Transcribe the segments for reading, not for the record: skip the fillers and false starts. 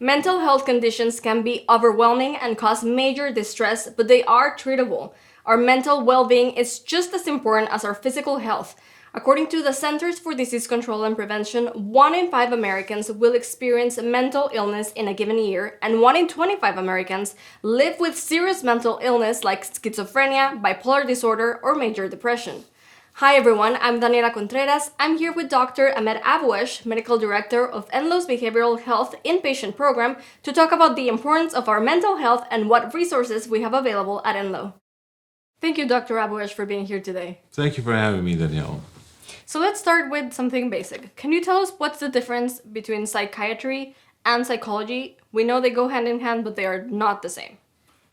Mental health conditions can be overwhelming and cause major distress, but they are treatable. Our mental well-being is just as important as our physical health. According to the Centers for Disease Control and Prevention, 1 in 5 Americans will experience mental illness in a given year, and 1 in 25 Americans live with serious mental illness like schizophrenia, bipolar disorder, or major depression. Hi everyone, I'm Daniela Contreras. I'm here with Dr. Ahmed Abouesh, Medical Director of Enloe's Behavioral Health Inpatient Program, to talk about the importance of our mental health and what resources we have available at Enloe. Thank you, Dr. Abouesh, for being here today. Thank you for having me, Danielle. So let's start with something basic. Can you tell us what's the difference between psychiatry and psychology? We know they go hand in hand, but they are not the same.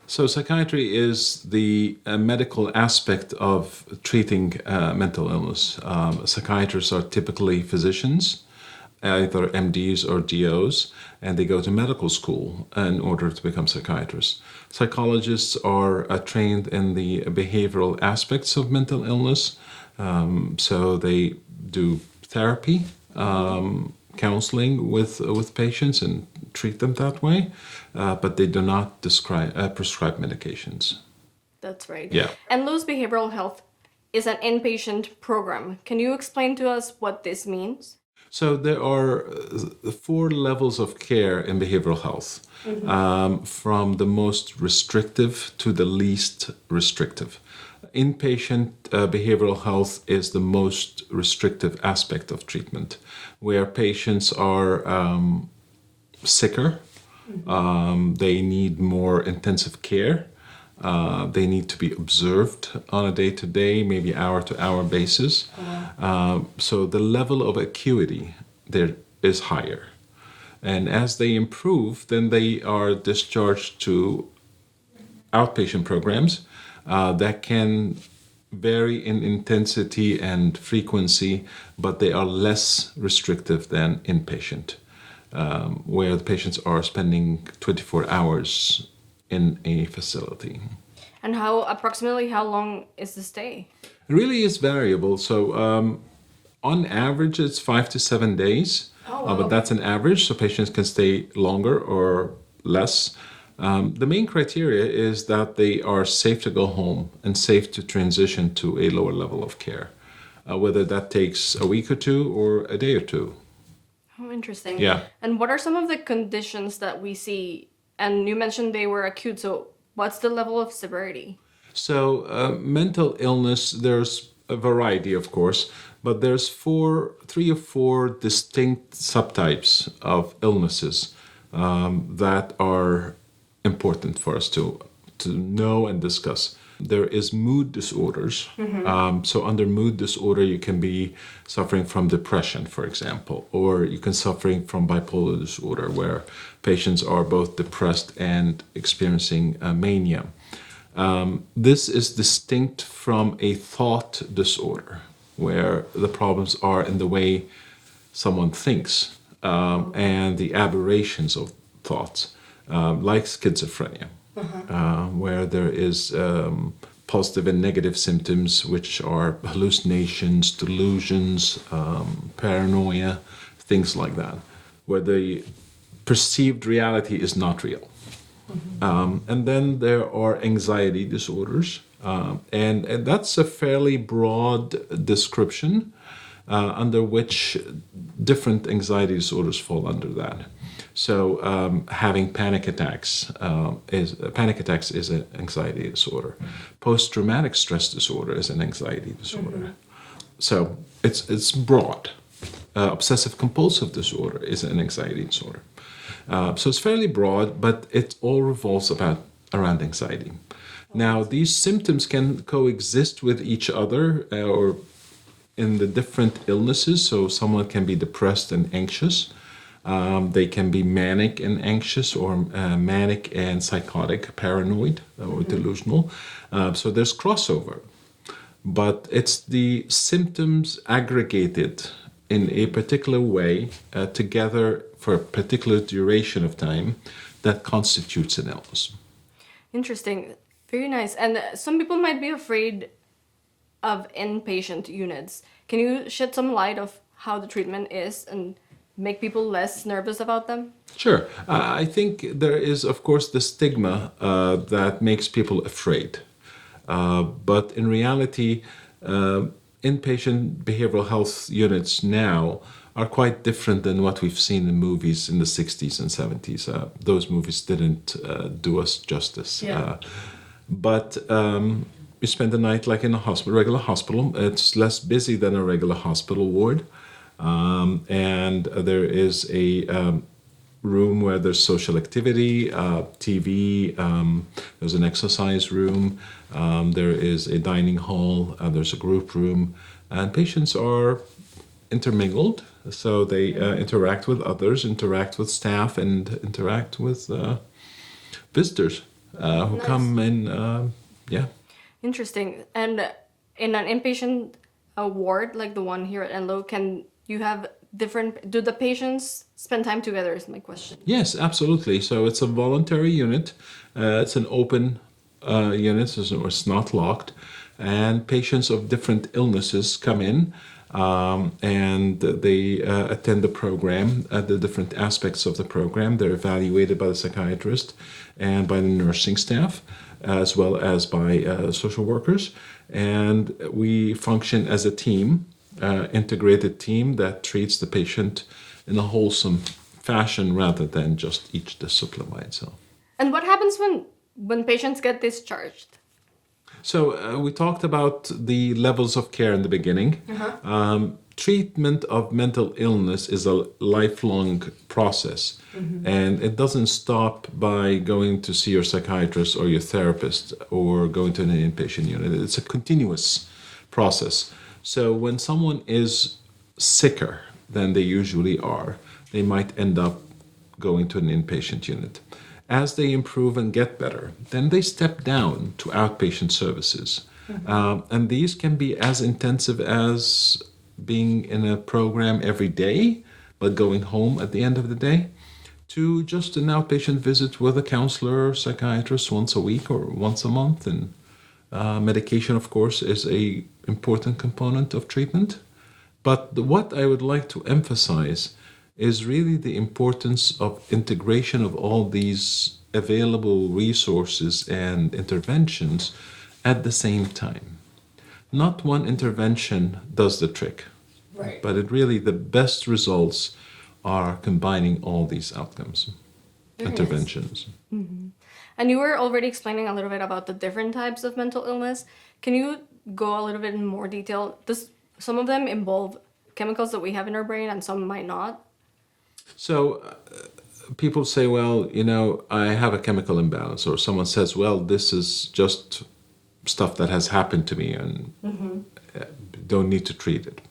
So, psychiatry is the medical aspect of treating mental illness. Psychiatrists are typically physicians, either MDs or DOs, and they go to medical school in order to become psychiatrists. Psychologists are trained in the behavioral aspects of mental illness, so they do therapy, counseling with patients and treat them that way, but they do not prescribe medications. That's right. Yeah. Enloe's Behavioral Health is an inpatient program. Can you explain to us what this means? So there are 4 levels of care in behavioral health, from the most restrictive to the least restrictive. Inpatient behavioral health is the most restrictive aspect of treatment, where patients are sicker, they need more intensive care, they need to be observed on a day-to-day, maybe hour-to-hour basis. So the level of acuity there is higher. And as they improve, then they are discharged to outpatient programs that can vary in intensity and frequency, but they are less restrictive than inpatient, where the patients are spending 24 hours in a facility. And approximately how long is the stay? It really is variable. So on average, it's 5 to 7 days, but that's an average, so patients can stay longer or less. The main criteria is that they are safe to go home and safe to transition to a lower level of care, whether that takes a week or two or a day or two. Oh, interesting. Yeah. And what are some of the conditions that we see? And you mentioned they were acute, so what's the level of severity? So mental illness, there's a variety, of course, but there's 3 or 4 distinct subtypes of illnesses that are important for us to know and discuss. There is mood disorders. So under mood disorder, you can be suffering from depression, for example, or you can suffering from bipolar disorder, where patients are both depressed and experiencing mania. This is distinct from a thought disorder, where the problems are in the way someone thinks and the aberrations of thoughts, like schizophrenia, where there is positive and negative symptoms, which are hallucinations, delusions, paranoia, things like that, where the perceived reality is not real. And then there are anxiety disorders, and that's a fairly broad description under which different anxiety disorders fall under that. So having panic attacks is an anxiety disorder. Post-traumatic stress disorder is an anxiety disorder. So it's broad. Obsessive compulsive disorder is an anxiety disorder. So it's fairly broad, but it all revolves around anxiety. Now, these symptoms can coexist with each other or in the different illnesses. So someone can be depressed and anxious. They can be manic and anxious, or manic and psychotic, paranoid or delusional. So there's crossover. But it's the symptoms aggregated in a particular way together for a particular duration of time that constitutes an illness. Interesting. Very nice. And some people might be afraid of inpatient units. Can you shed some light of how the treatment is and make people less nervous about them? Sure. I think there is, of course, the stigma that makes people afraid. But in reality, inpatient behavioral health units now are quite different than what we've seen in movies in the 60s and 70s. Those movies didn't do us justice. But you spend the night like in a hospital, regular hospital. It's less busy than a regular hospital ward. And there is a room where there's social activity, TV, there's an exercise room, there is a dining hall, there's a group room, and patients are intermingled, so they interact with others, interact with staff, and interact with visitors who Nice. come in. Yeah. Interesting. And in an inpatient ward like the one here at Enloe, can you have different? Do the patients spend time together? Is my question. Yes, absolutely. So it's a voluntary unit. It's an open unit, so it's not locked. And patients of different illnesses come in and they attend the program, the different aspects of the program. They're evaluated by the psychiatrist and by the nursing staff, as well as by social workers. And we function as a team, integrated team that treats the patient in a wholesome fashion rather than just each discipline by itself. And what happens when patients get discharged? So we talked about the levels of care in the beginning. Treatment of mental illness is a lifelong process, and it doesn't stop by going to see your psychiatrist or your therapist or going to an inpatient unit. It's a continuous process. So when someone is sicker than they usually are, they might end up going to an inpatient unit. As they improve and get better, then they step down to outpatient services. And these can be as intensive as being in a program every day, but going home at the end of the day, to just an outpatient visit with a counselor or psychiatrist once a week or once a month. And medication, of course, is a important component of treatment. But what I would like to emphasize is really the importance of integration of all these available resources and interventions at the same time. Not one intervention does the trick, Right. but it really, the best results are combining all these outcomes, Very nice. interventions. And you were already explaining a little bit about the different types of mental illness. Can you go a little bit in more detail? Does some of them involve chemicals that we have in our brain and some might not? So people say, well, I have a chemical imbalance, or someone says, well, this is just stuff that has happened to me and don't need to treat it.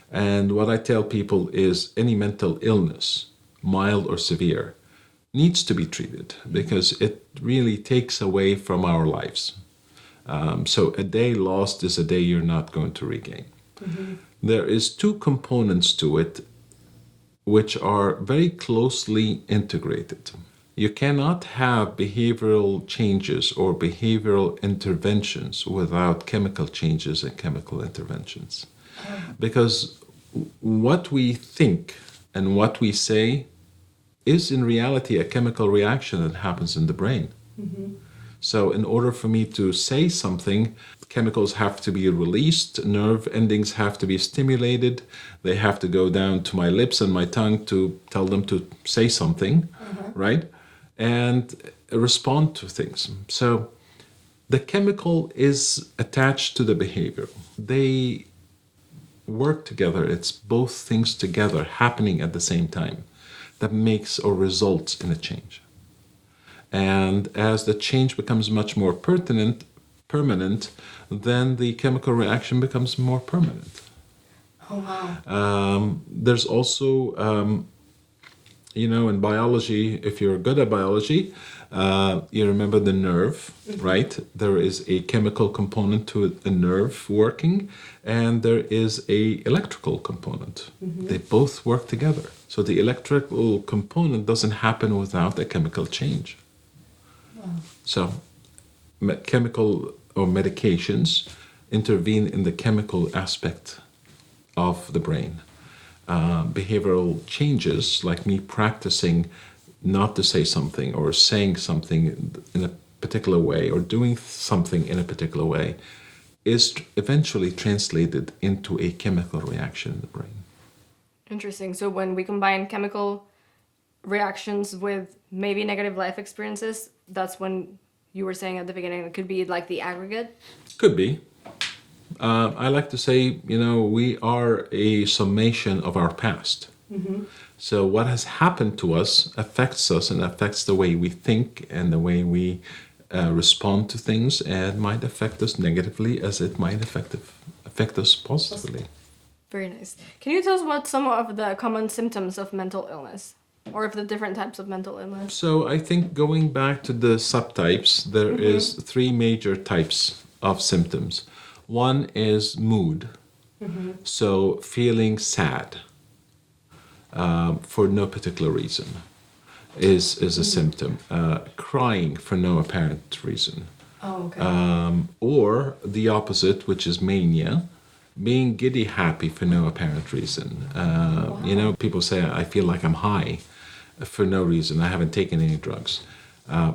And what I tell people is any mental illness, mild or severe, needs to be treated because it really takes away from our lives. So a day lost is a day you're not going to regain. There is two components to it which are very closely integrated. You cannot have behavioral changes or behavioral interventions without chemical changes and chemical interventions. Because what we think and what we say is in reality a chemical reaction that happens in the brain. So in order for me to say something, chemicals have to be released, nerve endings have to be stimulated, they have to go down to my lips and my tongue to tell them to say something, right? And respond to things. So the chemical is attached to the behavior. They work together. It's both things together happening at the same time that makes or results in a change. And as the change becomes much more permanent, then the chemical reaction becomes more permanent. Oh, wow. There's also, in biology, if you're good at biology, you remember the nerve, right? There is a chemical component to a nerve working, and there is a electrical component. They both work together. So the electrical component doesn't happen without a chemical change. So chemical or medications intervene in the chemical aspect of the brain. behavioral changes, like me practicing not to say something or saying something in a particular way or doing something in a particular way, is eventually translated into a chemical reaction in the brain. Interesting. So when we combine chemical reactions with maybe negative life experiences, that's when you were saying at the beginning it could be like the aggregate. Could be. I like to say, we are a summation of our past. So what has happened to us affects us and affects the way we think and the way we respond to things, and might affect us negatively as it might affect us positively. Very nice. Can you tell us what some of the common symptoms of mental illness, or of the different types of mental illness? So I think going back to the subtypes, there is three major types of symptoms. One is mood. So feeling sad for no particular reason is a symptom. Crying for no apparent reason. Oh, okay. Or the opposite, which is mania, being giddy happy for no apparent reason. People say, I feel like I'm high for no reason. I haven't taken any drugs.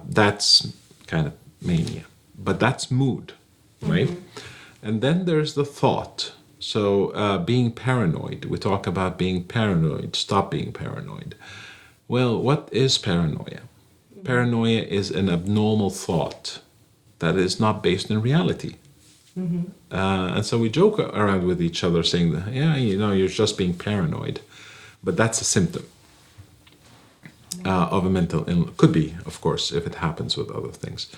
That's kind of mania. But that's mood, right? And then there's the thought. So being paranoid. We talk about being paranoid. Stop being paranoid. Well, what is paranoia? Paranoia is an abnormal thought that is not based in reality. And so we joke around with each other saying, that, yeah, you're just being paranoid. But that's a symptom of a mental illness. Could be, of course, if it happens with other things.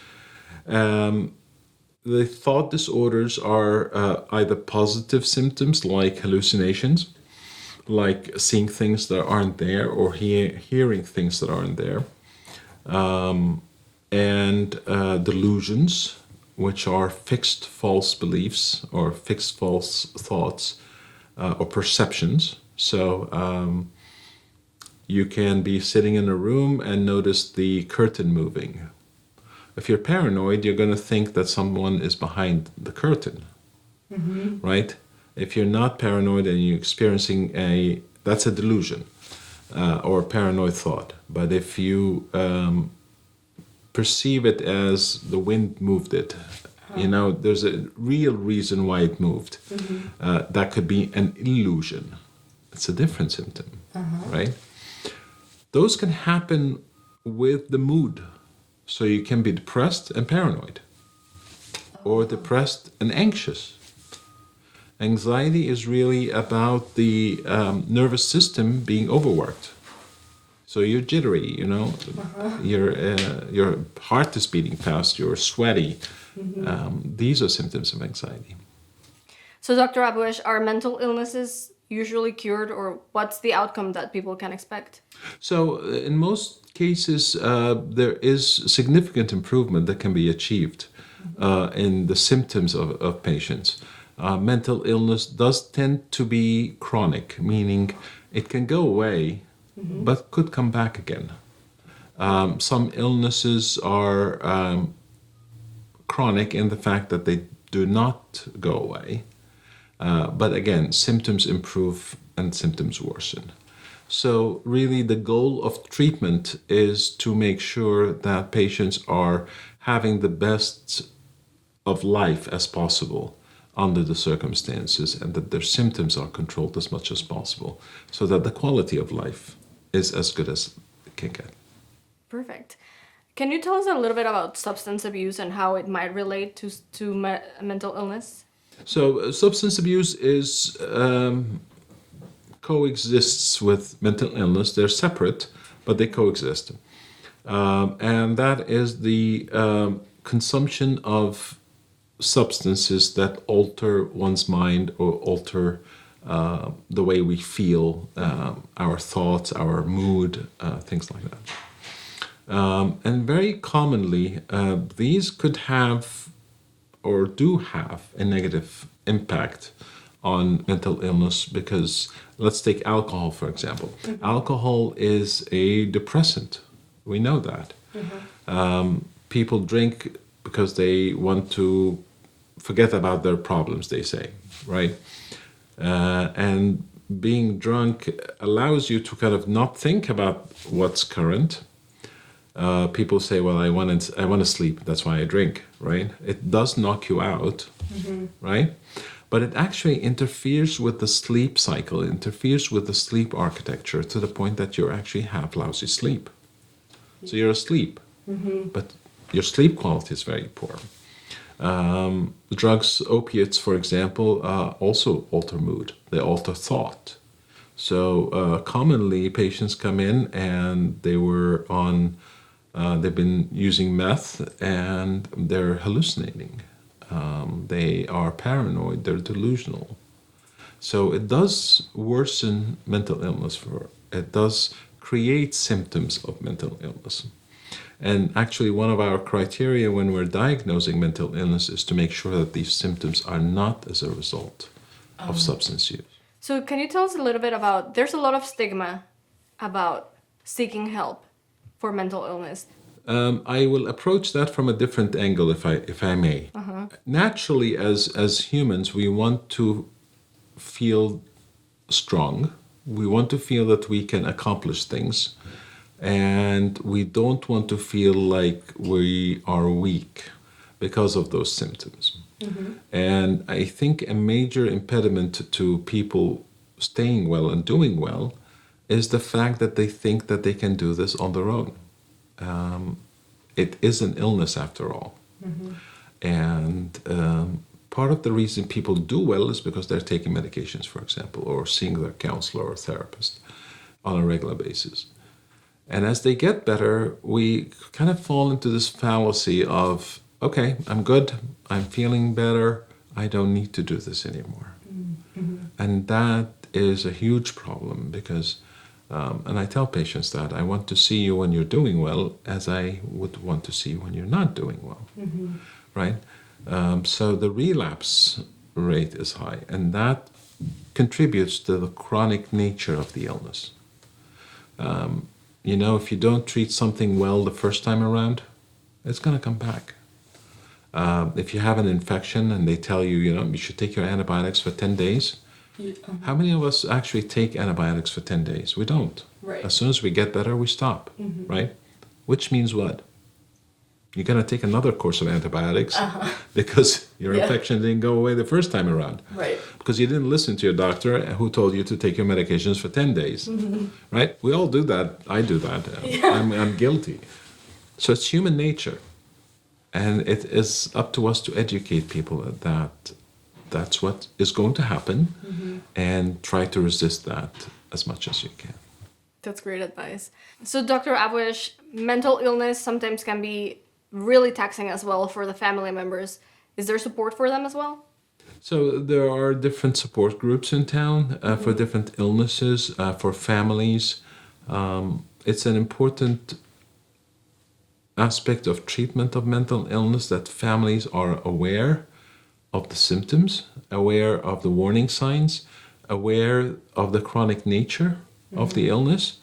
The thought disorders are either positive symptoms like hallucinations, like seeing things that aren't there or hearing things that aren't there, and delusions, which are fixed false beliefs or fixed false thoughts or perceptions. So you can be sitting in a room and notice the curtain moving. If you're paranoid, you're going to think that someone is behind the curtain, right? If you're not paranoid and you're experiencing that's a delusion or a paranoid thought. But if you perceive it as the wind moved it, there's a real reason why it moved. That could be an illusion. It's a different symptom, right? Those can happen with the mood. So you can be depressed and paranoid, or depressed and anxious. Anxiety is really about the nervous system being overworked. So you're jittery, your heart is beating fast, you're sweaty. These are symptoms of anxiety. So, Dr. Abouesh, are mental illnesses usually cured, or what's the outcome that people can expect? So in most cases, there is significant improvement that can be achieved in the symptoms of patients. Mental illness does tend to be chronic, meaning it can go away, but could come back again. Some illnesses are chronic in the fact that they do not go away. But again, symptoms improve and symptoms worsen. So really the goal of treatment is to make sure that patients are having the best of life as possible under the circumstances, and that their symptoms are controlled as much as possible so that the quality of life is as good as it can get. Perfect. Can you tell us a little bit about substance abuse and how it might relate to mental illness? So substance abuse is coexists with mental illness. They're separate, but they coexist. And that is the consumption of substances that alter one's mind or alter the way we feel, our thoughts, our mood, things like that. And very commonly, these could have or do have a negative impact on mental illness because let's take alcohol, for example. Alcohol is a depressant. We know that. People drink because they want to forget about their problems, they say, right? And being drunk allows you to kind of not think about what's current. People say, "Well, I want to sleep. That's why I drink." Right? It does knock you out, right? But it actually interferes with the sleep cycle. It interferes with the sleep architecture to the point that you actually have lousy sleep. So you're asleep, but your sleep quality is very poor. Drugs, opiates, for example, also alter mood. They alter thought. So commonly, patients come in and they've been using meth and they're hallucinating. They are paranoid. They're delusional. So it does worsen mental illness. It does create symptoms of mental illness. And actually, one of our criteria when we're diagnosing mental illness is to make sure that these symptoms are not as a result of substance use. So can you tell us a little bit about, there's a lot of stigma about seeking help for mental illness. I will approach that from a different angle, if I may. Naturally, as humans, we want to feel strong. We want to feel that we can accomplish things, and we don't want to feel like we are weak because of those symptoms. And I think a major impediment to people staying well and doing well is the fact that they think that they can do this on their own. It is an illness after all. And part of the reason people do well is because they're taking medications, for example, or seeing their counselor or therapist on a regular basis. And as they get better, we kind of fall into this fallacy of, okay, I'm good, I'm feeling better, I don't need to do this anymore. And that is a huge problem because and I tell patients that I want to see you when you're doing well as I would want to see you when you're not doing well, right? So the relapse rate is high, and that contributes to the chronic nature of the illness. If you don't treat something well the first time around, it's going to come back. If you have an infection and they tell you, you should take your antibiotics for 10 days, how many of us actually take antibiotics for 10 days? We don't. Right. As soon as we get better, we stop, right? Which means what? You're going to take another course of antibiotics because your infection didn't go away the first time around. Right. Because you didn't listen to your doctor who told you to take your medications for 10 days, right? We all do that. I do that. I'm guilty. So it's human nature. And it is up to us to educate people that that's what is going to happen and try to resist that as much as you can. That's great advice. So Dr. Abouesh, mental illness sometimes can be really taxing as well for the family members. Is there support for them as well? So there are different support groups in town for different illnesses, for families. It's an important aspect of treatment of mental illness that families are aware of the symptoms, aware of the warning signs, aware of the chronic nature of the illness,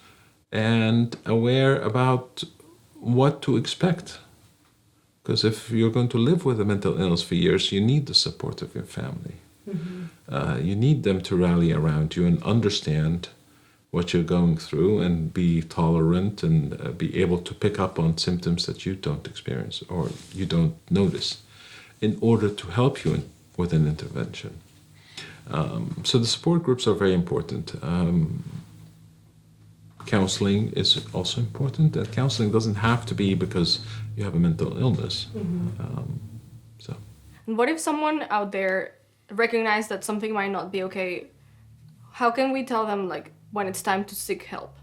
and aware about what to expect. Because if you're going to live with a mental illness for years, you need the support of your family. You need them to rally around you and understand what you're going through and be tolerant and be able to pick up on symptoms that you don't experience or you don't notice in order to help you with an intervention. So the support groups are very important. Counseling is also important. Counseling doesn't have to be because you have a mental illness. And what if someone out there recognizes that something might not be okay? How can we tell them when it's time to seek help?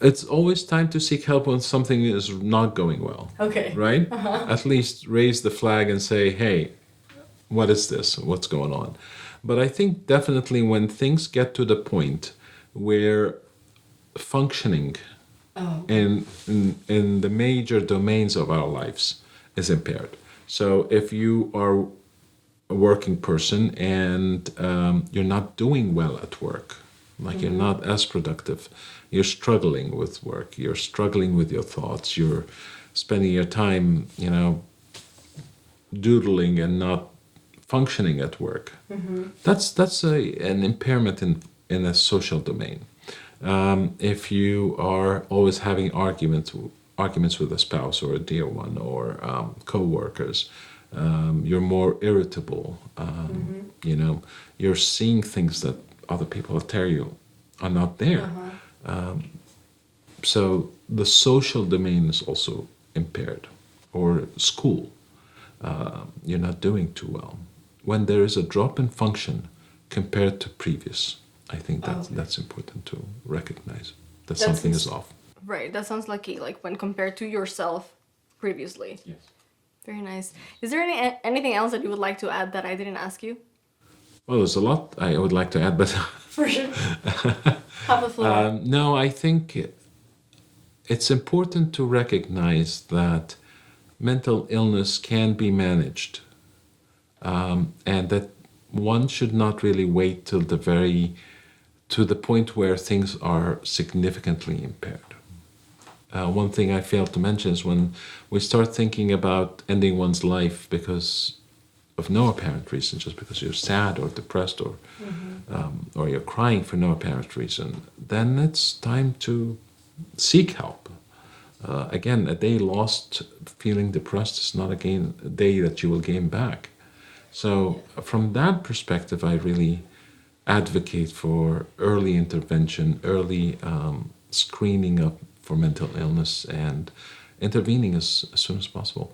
It's always time to seek help when something is not going well. Okay. Right? At least raise the flag and say, hey, what is this? What's going on? But I think definitely when things get to the point where functioning in the major domains of our lives is impaired. So if you are a working person and you're not doing well at work, you're not as productive, you're struggling with work, you're struggling with your thoughts, you're spending your time, doodling and not functioning at work. That's an impairment in a social domain. If you are always having arguments with a spouse or a dear one or co-workers, you're more irritable. You know, you're seeing things that other people tell you are not there. So the social domain is also impaired, or school. You're not doing too well. When there is a drop in function compared to previous, I think that's important to recognize that something is off. Right, that sounds lucky, like when compared to yourself previously. Yes. Very nice. Is there anything else that you would like to add that I didn't ask you? Well, there's a lot I would like to add, but For sure. Have the floor. no, I think it's important to recognize that mental illness can be managed, and that one should not really wait till to the point where things are significantly impaired. One thing I failed to mention is when we start thinking about ending one's life because of no apparent reason, just because you're sad or depressed or you're crying for no apparent reason, then it's time to seek help. Again, a day lost feeling depressed is not a day that you will gain back. So from that perspective, I really advocate for early intervention, early screening for mental illness, and intervening as soon as possible.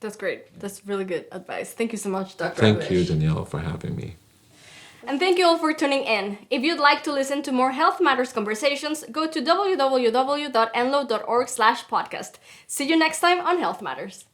That's great. That's really good advice. Thank you so much, Dr. Thank you, Abouesh. Danielle, for having me. And thank you all for tuning in. If you'd like to listen to more Health Matters conversations, go to www.enloe.org/podcast. See you next time on Health Matters.